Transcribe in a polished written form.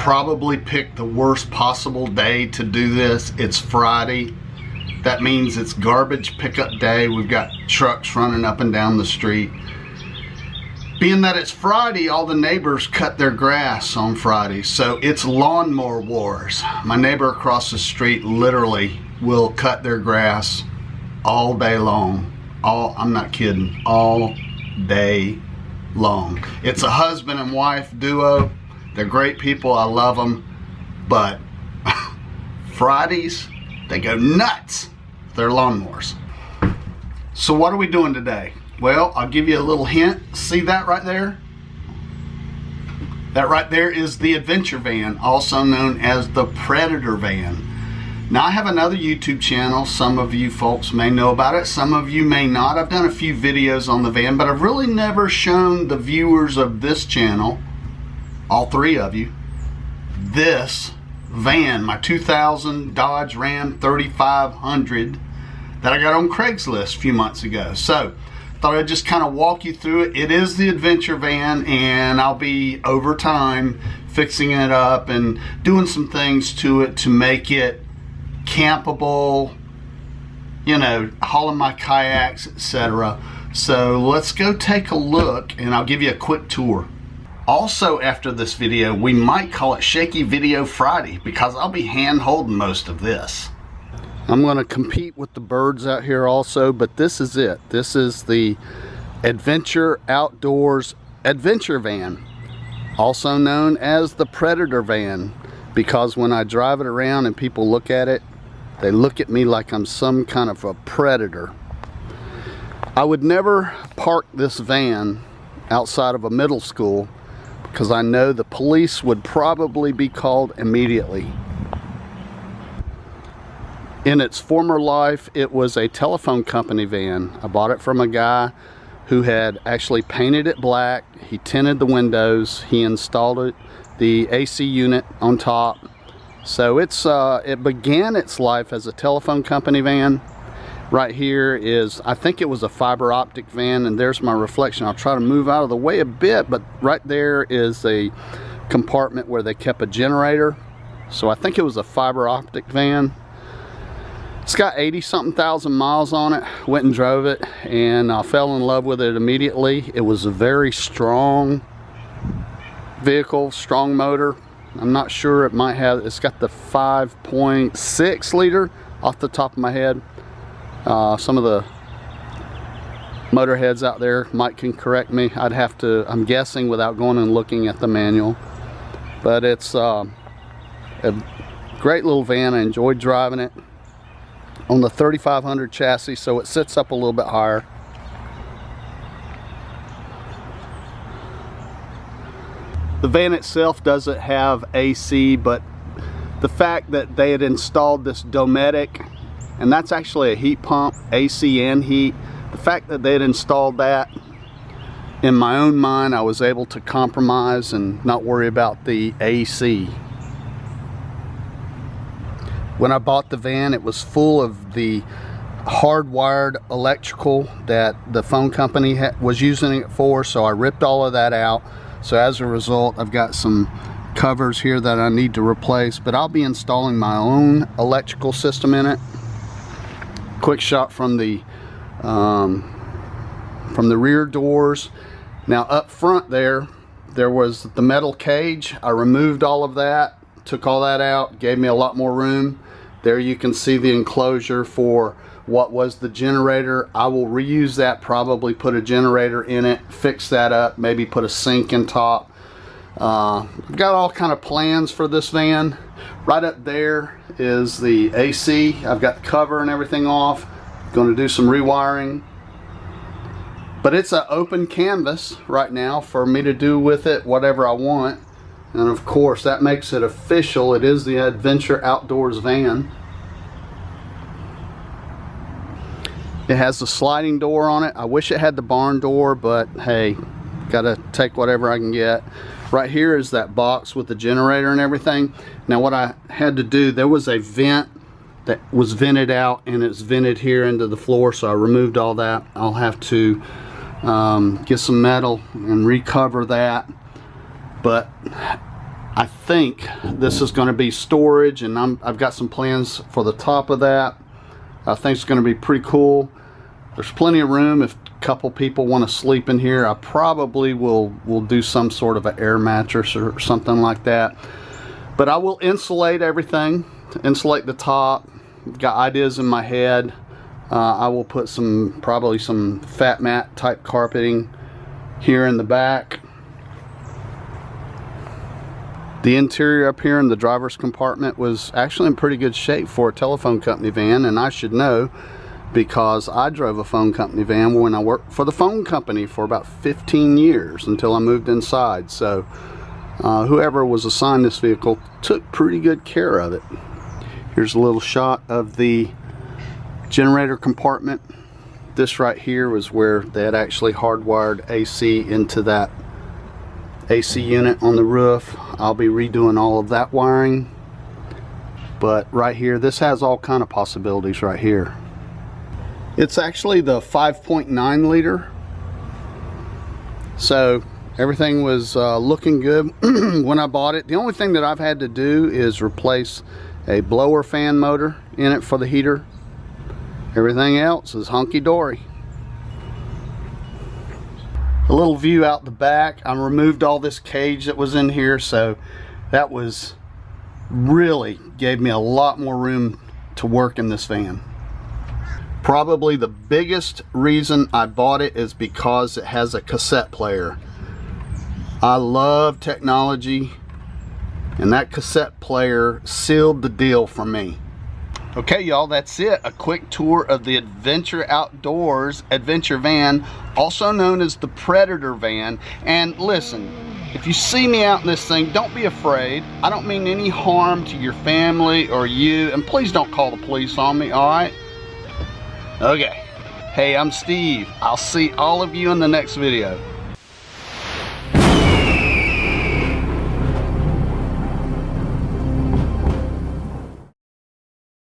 probably picked the worst possible day to do this. It's Friday. That means it's garbage pickup day. We've got trucks running up and down the street. Being that it's Friday, all the neighbors cut their grass on Friday, so it's lawnmower wars. My neighbor across the street literally will cut their grass all day long. I'm not kidding, all day long. It's a husband and wife duo. They're great people, I love them, but Fridays, they go nuts with their lawnmowers. So what are we doing today? Well, I'll give you a little hint. See that right there? That right there is the adventure van, also known as the Predator van. Now, I have another YouTube channel. Some of you folks may know about it. Some of you may not. I've done a few videos on the van, but I've really never shown the viewers of this channel, all three of you, this van, my 2000 Dodge Ram 3500 that I got on Craigslist a few months ago. So, thought I'd just kind of walk you through it. It is the adventure van, and I'll be over time fixing it up and doing some things to it to make it campable, you know, hauling my kayaks, etc. So let's go take a look and I'll give you a quick tour. Also, after this video, we might call it Shaky Video Friday because I'll be hand holding most of this. I'm going to compete with the birds out here also, but this is it. This is the Adventure Outdoors adventure van, also known as the Predator van, because when I drive it around and people look at it, they look at me like I'm some kind of a predator. I would never park this van outside of a middle school because I know the police would probably be called immediately. In its former life, it was a telephone company van. I bought it from a guy who had actually painted it black. He tinted the windows. He installed the AC unit on top. So it began its life as a telephone company van. Right here is, I think it was a fiber optic van, and there's my reflection. I'll try to move out of the way a bit, but right there is a compartment where they kept a generator. So I think it was a fiber optic van. It's got 80-something thousand miles on it. Went and drove it, and I fell in love with it immediately. It was a very strong vehicle, strong motor. I'm not sure, it might have, it's got the 5.6 liter off the top of my head. Some of the motor heads out there can correct me. I'd have to, I'm guessing without going and looking at the manual. But it's a great little van. I enjoyed driving it on the 3500 chassis, so it sits up a little bit higher. The van itself doesn't have AC, but the fact that they had installed this Dometic, and that's actually a heat pump, AC and heat, the fact that they had installed that, in my own mind, I was able to compromise and not worry about the AC. When I bought the van, it was full of the hardwired electrical that the phone company was using it for, so I ripped all of that out. So as a result, I've got some covers here that I need to replace, but I'll be installing my own electrical system in it. Quick shot from the rear doors. Now up front there was the metal cage. I removed all of that, took all that out, gave me a lot more room. There you can see the enclosure for what was the generator. I will reuse that, probably put a generator in it, fix that up, maybe put a sink in top. I've got all kind of plans for this van. Right up there is the AC. I've got the cover and everything off. Going to do some rewiring. But it's an open canvas right now for me to do with it whatever I want. And of course that makes it official. It is the Adventure Outdoors van. It has the sliding door on it. I wish it had the barn door, but hey, gotta take whatever I can get. Right here is that box with the generator and everything. Now what I had to do, there was a vent that was vented out, and it's vented here into the floor, so I removed all that. I'll have to get some metal and recover that. But I think this is going to be storage, and I've got some plans for the top of that. I think it's going to be pretty cool. There's plenty of room if a couple people want to sleep in here. I probably will do some sort of an air mattress or something like that. But I will insulate everything, insulate the top. I've got ideas in my head. I will put probably some fat mat type carpeting here in the back. The interior up here in the driver's compartment was actually in pretty good shape for a telephone company van, and I should know because I drove a phone company van when I worked for the phone company for about 15 years until I moved inside. So whoever was assigned this vehicle took pretty good care of it. Here's a little shot of the generator compartment. This right here was where they had actually hardwired AC into that AC unit on the roof. I'll be redoing all of that wiring. But right here, this has all kind of possibilities right here. It's actually the 5.9 liter. So everything was looking good when I bought it. The only thing that I've had to do is replace a blower fan motor in it for the heater. Everything else is hunky-dory. A little view out the back. I removed all this cage that was in here, so that was really gave me a lot more room to work in this van. Probably the biggest reason I bought it is because it has a cassette player. I love technology, and that cassette player sealed the deal for me. Okay, y'all, that's it. A quick tour of the Adventure Outdoors adventure van, also known as the Predator van. And listen, if you see me out in this thing, don't be afraid. I don't mean any harm to your family or you, and please don't call the police on me, all right? Okay. Hey, I'm Steve. I'll see all of you in the next video.